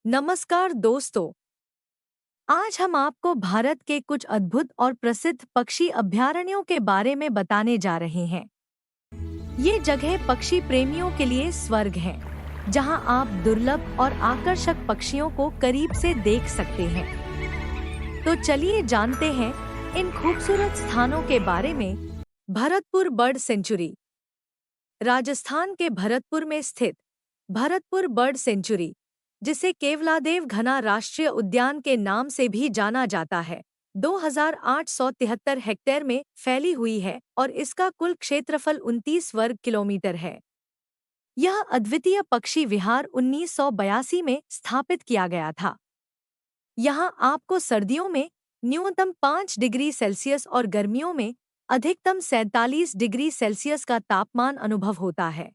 नमस्कार दोस्तों। आज हम आपको भारत के कुछ अद्भुत और प्रसिद्ध पक्षी अभयारण्यों के बारे में बताने जा रहे हैं। ये जगह पक्षी प्रेमियों के लिए स्वर्ग है, जहां आप दुर्लभ और आकर्षक पक्षियों को करीब से देख सकते हैं। तो चलिए जानते हैं इन खूबसूरत स्थानों के बारे में। Bharatpur bird sanctuary. राजस्थान के भरतपुर में स्थित भरतपुर बर्ड सेंचुरी, जिसे केवलादेव घना राष्ट्रीय उद्यान के नाम से भी जाना जाता है, 2873 हेक्टेयर में फैली हुई है और इसका कुल क्षेत्रफल 29 वर्ग किलोमीटर है। यह अद्वितीय पक्षी विहार 1982 में स्थापित किया गया था। यहाँ आपको सर्दियों में न्यूनतम 5 डिग्री सेल्सियस और गर्मियों में अधिकतम 47 डिग्री सेल्सियस का तापमान अनुभव होता है।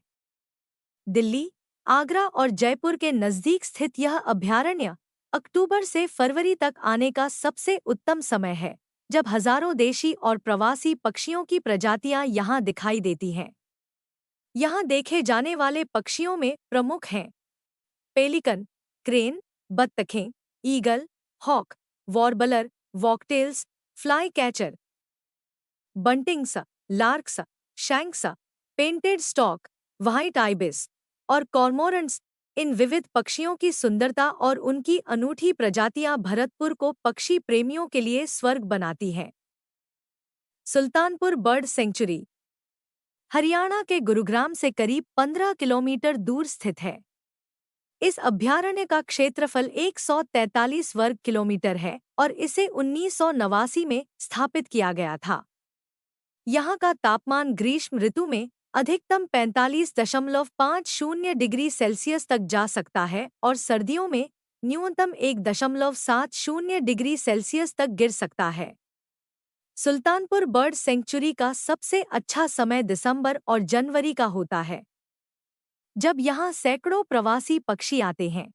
दिल्ली, आगरा और जयपुर के नज़दीक स्थित यह अभयारण्य अक्टूबर से फरवरी तक आने का सबसे उत्तम समय है, जब हजारों देशी और प्रवासी पक्षियों की प्रजातियां यहां दिखाई देती हैं। यहां देखे जाने वाले पक्षियों में प्रमुख हैं पेलिकन, क्रेन, बत्तखें, eagle, hawk, warbler, wagtails, fly catcher, buntings, larks, shanks, painted stork, white ibis और कॉर्मोरेंट्स। इन विविध पक्षियों की सुंदरता और उनकी अनूठी प्रजातियां भरतपुर को पक्षी प्रेमियों के लिए स्वर्ग बनाती हैं। सुल्तानपुर बर्ड सेंचुरी हरियाणा के गुरुग्राम से करीब 15 किलोमीटर दूर स्थित है। इस अभयारण्य का क्षेत्रफल 143 वर्ग किलोमीटर है और इसे 1989 में स्थापित किया गया था। यहाँ का तापमान ग्रीष्म ऋतु में अधिकतम 45.50 डिग्री सेल्सियस तक जा सकता है और सर्दियों में न्यूनतम 1.70 डिग्री सेल्सियस तक गिर सकता है। सुल्तानपुर बर्ड सेंचुरी का सबसे अच्छा समय दिसंबर और जनवरी का होता है, जब यहाँ सैकड़ों प्रवासी पक्षी आते हैं।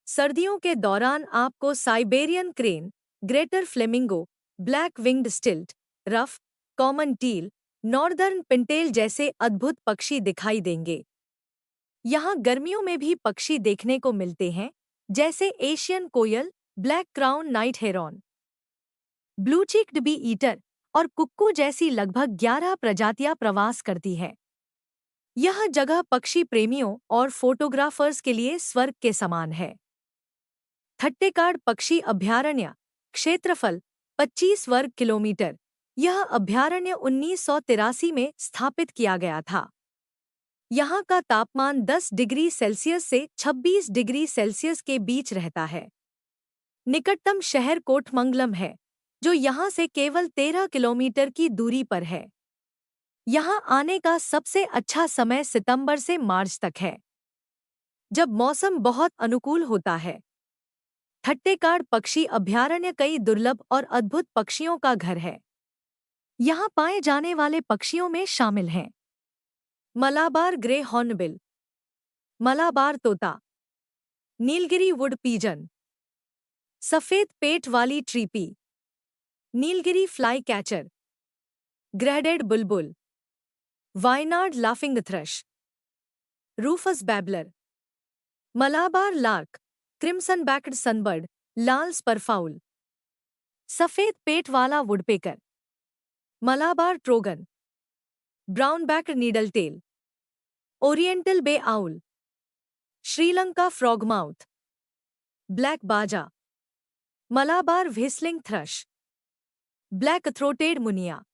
सर्दियों के दौरान आपको Siberian crane, greater flamingo, black winged स्टिल्ट, rough, common teal, northern pintail जैसे अद्भुत पक्षी दिखाई देंगे। यहाँ गर्मियों में भी पक्षी देखने को मिलते हैं, जैसे Asian koel, black crowned night heron, blue cheeked bee eater और कुक्कू जैसी लगभग 11 प्रजातियां प्रवास करती हैं। यह जगह पक्षी प्रेमियों और फोटोग्राफर्स के लिए स्वर्ग के समान है। थट्टेकाड़ पक्षी अभयारण्य, क्षेत्रफल 25 वर्ग किलोमीटर। यह अभयारण्य 1983 में स्थापित किया गया था। यहाँ का तापमान 10 डिग्री सेल्सियस से 26 डिग्री सेल्सियस के बीच रहता है। निकटतम शहर कोटमंगलम है, जो यहाँ से केवल 13 किलोमीटर की दूरी पर है। यहाँ आने का सबसे अच्छा समय सितंबर से मार्च तक है, जब मौसम बहुत अनुकूल होता है। थट्टेकाड़ पक्षी अभयारण्य कई दुर्लभ और अद्भुत पक्षियों का घर है। यहाँ पाए जाने वाले पक्षियों में शामिल हैं मलाबार ग्रे हॉर्नबिल, मलाबार तोता, नीलगिरी वुड पीजन, सफेद पेट वाली treepie, Nilgiri fly catcher, grey headed bulbul, Wayanad laughing thrush, rufous babbler, Malabar lark, crimson backed sunbird, लाल स्परफाउल, सफेद पेट वाला woodpecker, Malabar trogon, brown backed needletail, oriental bay owl, Sri Lanka frogmouth, black baza, Malabar whistling thrush, black throated munia.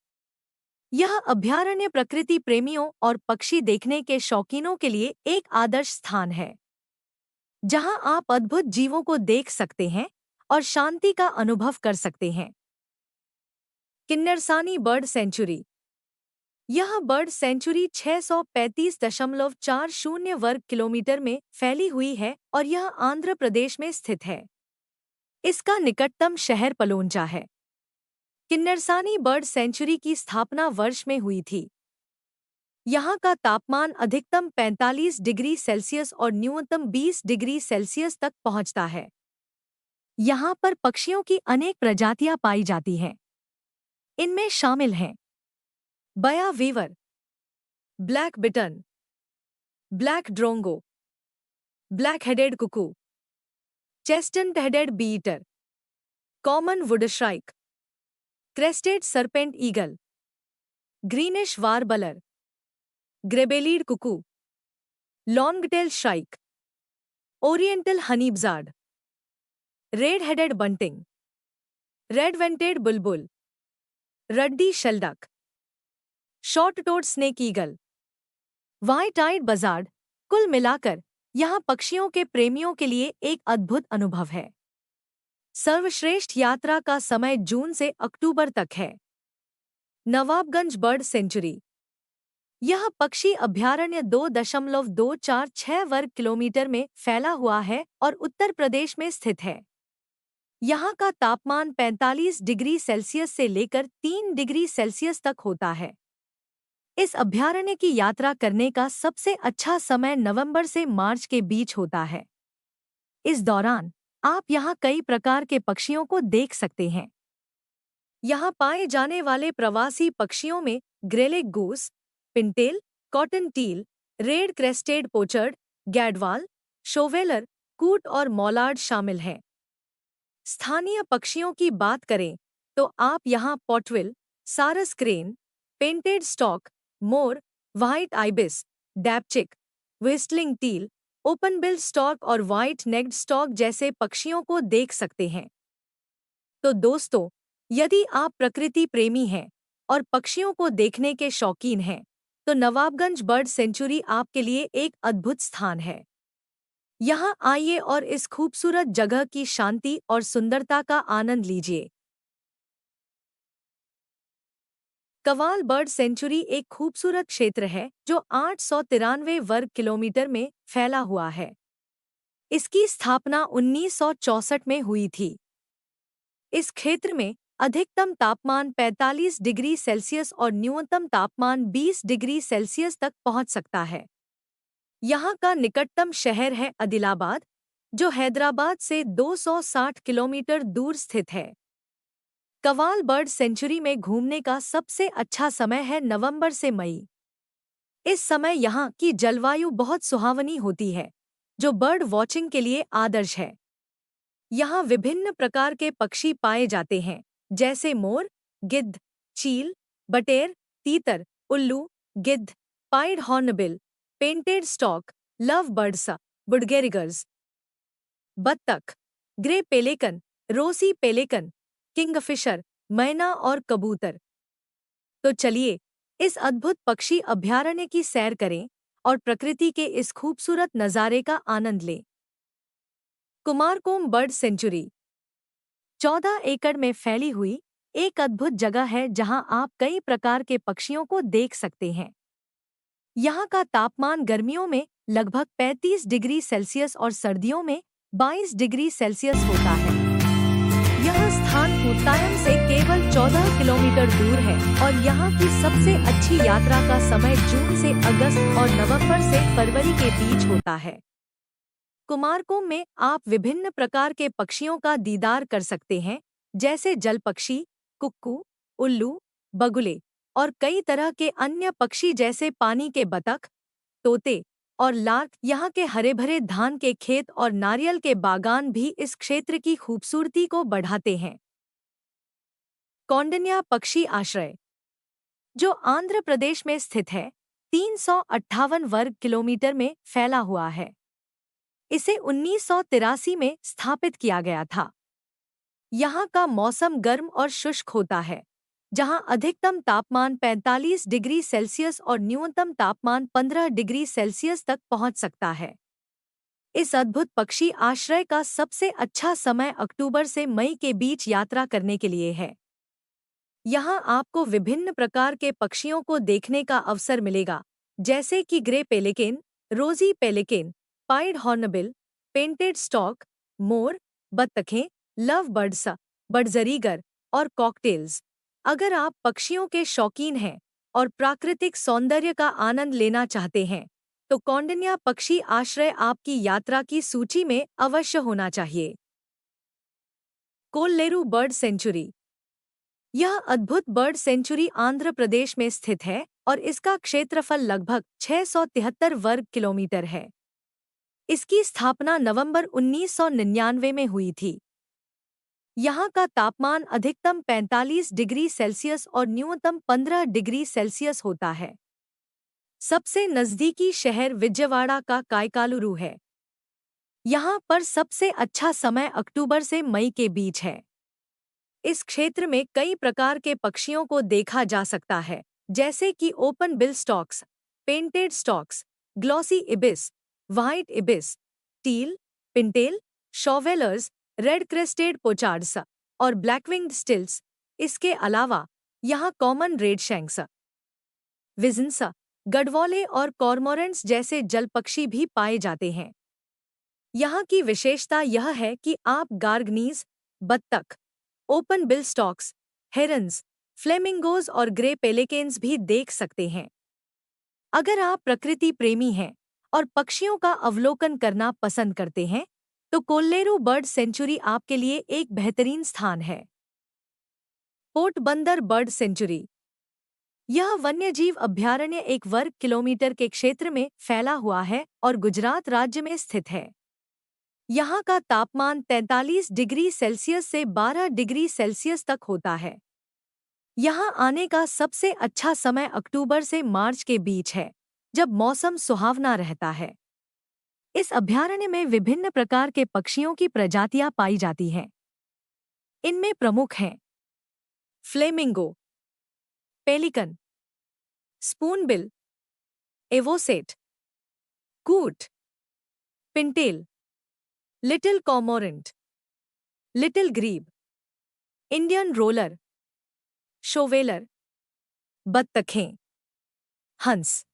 यह अभयारण्य प्रकृति प्रेमियों और पक्षी देखने के शौकीनों के लिए एक आदर्श स्थान है, जहां आप अद्भुत जीवों को देख सकते हैं और शांति का अनुभव कर सकते हैं। Kinnerasani bird sanctuary. यह बर्ड सेंचुरी 635.40 वर्ग किलोमीटर में फैली हुई है और यह आंध्र प्रदेश में स्थित है। इसका निकटतम शहर पलोंचा है। किन्नरसानी बर्ड सेंचुरी की स्थापना वर्ष में हुई थी। यहाँ का तापमान अधिकतम 45 डिग्री सेल्सियस और न्यूनतम 20 डिग्री सेल्सियस तक पहुँचता है। यहाँ पर पक्षियों की अनेक प्रजातियां पाई जाती हैं। इनमें शामिल हैं baya weaver, black bittern, black drongo, black headed cuckoo, chestnut headed bee eater, common woodshrike, crested serpent eagle, greenish warbler, grey bellied cuckoo, long tail shrike, oriental honey buzzard, red headed bunting, red vented bulbul, ruddy shelduck, short toed snake eagle, white eyed buzzard. कुल मिलाकर यहाँ पक्षियों के प्रेमियों के लिए एक अद्भुत अनुभव है। सर्वश्रेष्ठ यात्रा का समय जून से अक्टूबर तक है। Nawabganj bird sanctuary. यह पक्षी अभयारण्य 2.246 वर्ग किलोमीटर में फैला हुआ है और उत्तर प्रदेश में स्थित है। यहाँ का तापमान 45 डिग्री सेल्सियस से लेकर 3 डिग्री सेल्सियस तक होता है। इस अभयारण्य की यात्रा करने का सबसे अच्छा समय नवंबर से मार्च के बीच होता है। इस दौरान आप यहाँ कई प्रकार के पक्षियों को देख सकते हैं। यहाँ पाए जाने वाले प्रवासी पक्षियों में greylag goose, pintail, cotton teal, red crested pochard, gadwall, shoveler, coot और मॉलार्ड शामिल हैं। स्थानीय पक्षियों की बात करें तो आप यहाँ पॉटविल, सारस क्रेन, पेंटेड स्टॉक, मोर, white ibis, dabchick, whistling teal, open bill stork और व्हाइट नेक्ड स्टॉक जैसे पक्षियों को देख सकते हैं। तो दोस्तों, यदि आप प्रकृति प्रेमी हैं और पक्षियों को देखने के शौकीन हैं, तो नवाबगंज बर्ड सेंचुरी आपके लिए एक अद्भुत स्थान है। यहाँ आइए और इस खूबसूरत जगह की शांति और सुंदरता का आनंद लीजिए। कवाल बर्ड सेंचुरी एक खूबसूरत क्षेत्र है जो 893 वर्ग किलोमीटर में फैला हुआ है। इसकी स्थापना 1964 में हुई थी। इस क्षेत्र में अधिकतम तापमान 45 डिग्री सेल्सियस और न्यूनतम तापमान 20 डिग्री सेल्सियस तक पहुंच सकता है। यहाँ का निकटतम शहर है आदिलाबाद, जो हैदराबाद से 260 किलोमीटर दूर स्थित है। कवाल बर्ड सेंचुरी में घूमने का सबसे अच्छा समय है नवंबर से मई। इस समय यहाँ की जलवायु बहुत सुहावनी होती है, जो बर्ड वॉचिंग के लिए आदर्श है। यहाँ विभिन्न प्रकार के पक्षी पाए जाते हैं, जैसे मोर, गिद्ध, चील, बटेर, तीतर, उल्लू, गिद्ध, pied hornbill, painted stork, love birds, budgerigars, बत्तख, grey pelican, rosy pelican, kingfisher, मैना और कबूतर। तो चलिए इस अद्भुत पक्षी अभयारण्य की सैर करें और प्रकृति के इस खूबसूरत नज़ारे का आनंद लें। कुमारकोम बर्ड सेंचुरी 14 एकड़ में फैली हुई एक अद्भुत जगह है जहां आप कई प्रकार के पक्षियों को देख सकते हैं। यहाँ का तापमान गर्मियों में लगभग 35 डिग्री सेल्सियस और सर्दियों में 22 डिग्री सेल्सियस होता है। यह स्थान कोट्टायम से केवल 14 किलोमीटर दूर है और यहाँ की सबसे अच्छी यात्रा का समय जून से अगस्त और नवंबर से फरवरी के बीच होता है। कुमारकोम में आप विभिन्न प्रकार के पक्षियों का दीदार कर सकते हैं, जैसे जल पक्षी, कुक्कू, उल्लू, बगुले और कई तरह के अन्य पक्षी जैसे पानी के बतख, तोते और लार्क। यहाँ के हरे भरे धान के खेत और नारियल के बागान भी इस क्षेत्र की खूबसूरती को बढ़ाते हैं। कौंडिन्या पक्षी आश्रय, जो आंध्र प्रदेश में स्थित है, 358 वर्ग किलोमीटर में फैला हुआ है। इसे 1983 में स्थापित किया गया था। यहाँ का मौसम गर्म और शुष्क होता है, जहाँ अधिकतम तापमान 45 डिग्री सेल्सियस और न्यूनतम तापमान 15 डिग्री सेल्सियस तक पहुँच सकता है। इस अद्भुत पक्षी आश्रय का सबसे अच्छा समय अक्टूबर से मई के बीच यात्रा करने के लिए है। यहाँ आपको विभिन्न प्रकार के पक्षियों को देखने का अवसर मिलेगा, जैसे कि ग्रे पेलिकेन, रोजी पेलिकेन, पाइड हॉर्नबिल, पेंटेड स्टॉक, मोर, बत्तखें, लव बर्ड्स, बडजरीगर और कॉकटेल्स। अगर आप पक्षियों के शौकीन हैं और प्राकृतिक सौंदर्य का आनंद लेना चाहते हैं, तो कौंडिन्या पक्षी आश्रय आपकी यात्रा की सूची में अवश्य होना चाहिए। कोल्लेरू बर्ड सेंचुरी, यह अद्भुत बर्ड सेंचुरी आंध्र प्रदेश में स्थित है और इसका क्षेत्रफल लगभग 673 वर्ग किलोमीटर है। इसकी स्थापना नवंबर 1999 में हुई थी। यहाँ का तापमान अधिकतम 45 डिग्री सेल्सियस और न्यूनतम 15 डिग्री सेल्सियस होता है। सबसे नज़दीकी शहर विजयवाड़ा का कायकालुरु है। यहाँ पर सबसे अच्छा समय अक्टूबर से मई के बीच है। इस क्षेत्र में कई प्रकार के पक्षियों को देखा जा सकता है, जैसे कि open bill storks, painted storks, glossy ibis, white ibis, teal, pintail, shovelers, red crested pochards और ब्लैकविंग्ड स्टिल्स। इसके अलावा यहाँ कॉमन रेडशैंक्स, विजन्स, गढ़वाले और कॉर्मोरेंट्स जैसे जल पक्षी भी पाए जाते हैं। यहाँ की विशेषता यह है कि आप गार्गनीज, बत्तख, open bill stocks, herons, flamingos और ग्रे पेलिकेन्स भी देख सकते हैं। अगर आप प्रकृति प्रेमी हैं और पक्षियों का अवलोकन करना पसंद करते हैं, तो कोल्लेरू बर्ड सेंचुरी आपके लिए एक बेहतरीन स्थान है। पोर्टबंदर बर्ड सेंचुरी। यह वन्यजीव अभयारण्य 1 वर्ग किलोमीटर के क्षेत्र में फैला हुआ है और गुजरात राज्य में स्थित है। यहाँ का तापमान 43 डिग्री सेल्सियस से 12 डिग्री सेल्सियस तक होता है। यहाँ आने का सबसे अच्छा समय अक्टूबर से मार्च के बीच है, जब मौसम सुहावना रहता है। इस अभयारण्य में विभिन्न प्रकार के पक्षियों की प्रजातियां पाई जाती हैं। इनमें प्रमुख हैं flamingo, pelican, spoonbill, avocet, coot, pintail, little cormorant, little grebe, Indian roller, shoveler, बत्तखें, हंस,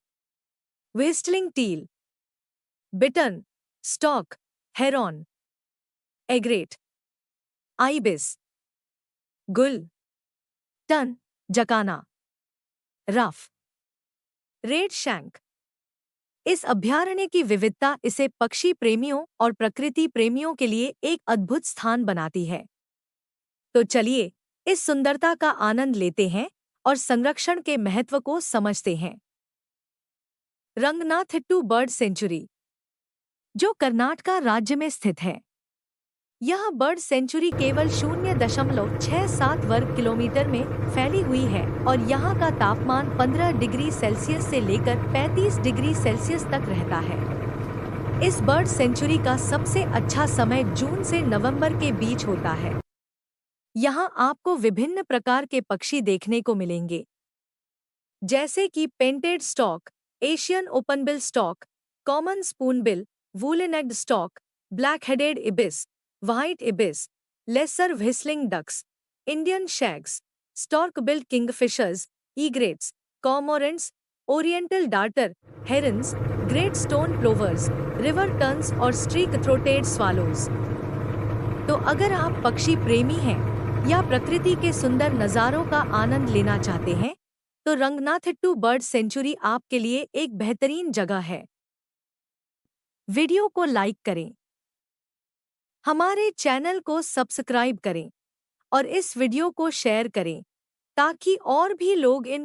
whistling teal, bittern, stork, heron, egret, ibis, gull, tern, jacana, ruff, redshank. इस अभयारण्य की विविधता इसे पक्षी प्रेमियों और प्रकृति प्रेमियों के लिए एक अद्भुत स्थान बनाती है। तो चलिए इस सुंदरता का आनंद लेते हैं और संरक्षण के महत्व को समझते हैं। रंगनाथिट्टू बर्ड सेंचुरी, जो कर्नाटका राज्य में स्थित है। यह बर्ड सेंचुरी केवल 0.67 वर्ग किलोमीटर में फैली हुई है और यहाँ का तापमान 15 डिग्री सेल्सियस से लेकर 35 डिग्री सेल्सियस तक रहता है। इस बर्ड सेंचुरी का सबसे अच्छा समय जून से नवंबर के बीच होता है। यहाँ आपको विभिन्न प्रकार के पक्षी देखने को मिलेंगे, जैसे कि painted stork, Asian openbill stork, common spoonbill, woolly necked stork, black headed ibis, white ibis, lesser whistling ducks, Indian shags, stork billed kingfishers, egrets, cormorants, oriental darter, herons, great stone plovers, river terns और streak throated swallows. तो अगर आप पक्षी प्रेमी हैं या प्रकृति के सुंदर नज़ारों का आनंद लेना चाहते हैं, तो रंगनाथिट्टू बर्ड सेंचुरी आपके लिए एक बेहतरीन जगह है। वीडियो को लाइक करें, हमारे चैनल को सब्सक्राइब करें और इस वीडियो को शेयर करें ताकि और भी लोग इन